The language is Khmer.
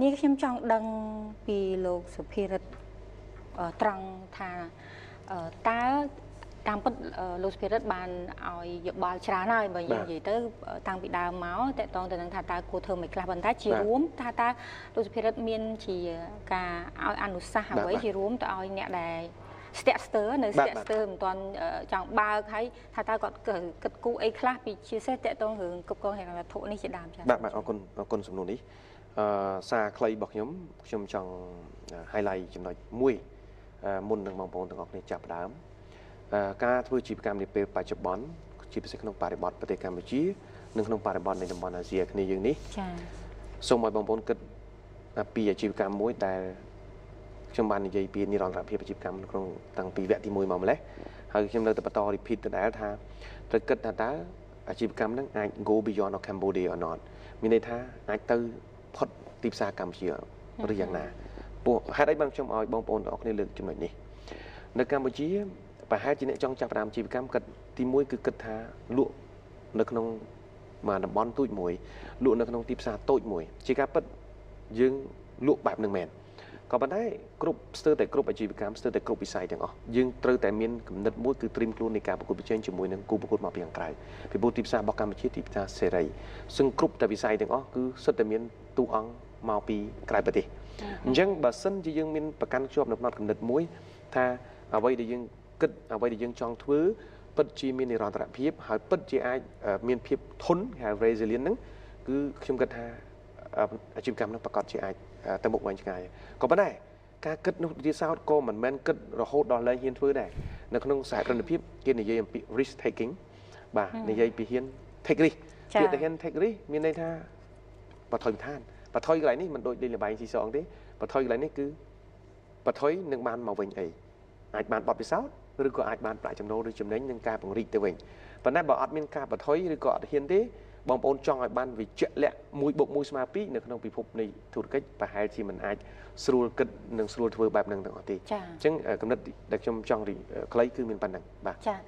នេះខ្ញុំចង់ដឹងពីលោកសុភិរិទ្ធត្រង់ថាតើតាមពិតលោកសុភិរិទ្ធបានឲ្យយោបល់ច្រើនហើយបើយើងនិយាយទៅតាំងពីដើមមកតកតងទៅនឹងថាតើគួរធ្វើមិនខ្លះប៉ុន្តែជារួមថាតើលោកសុភិរិទ្ធមានជាការឲ្យអនុសាសន៍អ្វីជារួមទៅឲ្យអ្នកដែលស្ទាក់ស្ទើរនៅស្ទាក់ស្ទើរមិនទាន់ចង់បើកហើយថាតើគាត់គិតគូរអីខ្លះពីជាពិសេសតកតងរឿងគ្រប់គ្រងហិរញ្ញវត្ថុនេះជាដើមចា៎បាទអរគុណសំណួរនេះសារខ្លីរបស់ខ្ញុំចង់ highlight ចំណុចមួយមុននឹងបងប្អូនទាំងអស់គ្នាចាប់ផ្ដើមការធ្វើអាជីវកម្មនាពេលបច្ចុប្បន្នជាពិសេសក្នុងបរិបទប្រទេសកម្ពុជានិងក្នុងបរិបទនៃតំបន់អាស៊ីអាគ្នេយ៍យើងនេះចា៎សូមឲ្យបងប្អូនគិតពីអាជីវកម្មមួយដែលខ្ញុំបាននិយាយពីនិរន្តរភាពអាជីវកម្មក្នុងតាំងពីវគ្គទី1មកម្លេះហើយខ្ញុំនៅតែបន្ត repeat ដដែលថាត្រូវគិតថាតើអាជីវកម្មហ្នឹងអាច go beyond of Cambodia or not មានន័យថាអាចទៅផុតទីផ្សារកម្ពុជាឬយ៉ាងណាពួកហេតុអីបានខ្ញុំឲ្យបងប្អូនទាំងអស់គ្នាលើកចំណុចនេះនៅកម្ពុជាប្រហែលជាអ្នកចង់ចាប់ផ្ដើមអាជីវកម្មគិតទី1គឺគិតថាលក់នៅក្នុងមួយតំបន់ទូចមួយលក់នៅក្នុងទីផ្សារតូចមួយជាការពិតយើងលក់បែបហ្នឹងមែនក៏ប៉ុន្តែស្ទើរតែគ្រប់អាជីវកម្មស្ទើរតែគ្រប់វិស័យទាំងអស់យើងត្រូវតែមានគំនិតមួយគឺត្រៀមខ្លួននៃការប្រកួតប្រជែងជាមួយនឹងគូប្រកួតមកពីខាងក្រៅពីព្រោះទីផ្សាររបស់កម្ពុជាទីផ្សារសេរីซึ่งគ្រប់តែវិស័យទាំងអស់គឺសុទ្ធតែមានតួអង្គមកពីក្រៅប្រទេសអញ្ចឹងបើសិនជាយើងមានប្រកាន់ជាប់នៅផ្នត់គំនិតមួយថាអ្វីដែលយើងគិតអ្វីដែលយើងចង់ធ្វើពិតជាមាននិរន្តរភាពហើយពិតជាអាចមានភាពធន់ហៅ resilient ហ្នឹងគឺខ្ញុំគិតថាអាជីវកម្មនោះប្រកាសជាអាចទៅមុខវែងឆ្ងាយក៏ប៉ុន្តែការគិតនោះជាសោតក៏មិនមែនគិតរហូតដល់លែងហ៊ានធ្វើដែរនៅក្នុងសហគ្រិនភាពគេនិយាយអំពី risk taking បាទនិយាយពីហ៊ាន take risk ពាក្យតែហ៊ាន take risk មានន័យថាបថុយឋានបថុយកន្លែងនេះមិនដូចលេងល្បែងស៊ីសងទេបថុយកន្លែងនេះគឺបថុយនឹងបានមកវិញអីអាចបានបទពិសោធន៍ឬក៏អាចបានប្រាក់ចំណូលឬចំណេញនឹងការពង្រីកទៅវិញប៉ុន្តែបើអត់មានការបថុយឬក៏អត់ហ៊ានទេបងប្អូនចង់ឲ្យបានវិជ្ជាលក្ខ1+1ស្មើ2នៅក្នុងពិភពនៃធុរកិច្ចប្រហែលជាមិនអាចស្រួលគិតនិងស្រួលធ្វើបែបហ្នឹងទាំងអស់ទេអញ្ចឹងកំណត់ដែលខ្ញុំចង់ខ្លីគឺមានប៉ុណ្ណឹងបាទចា៎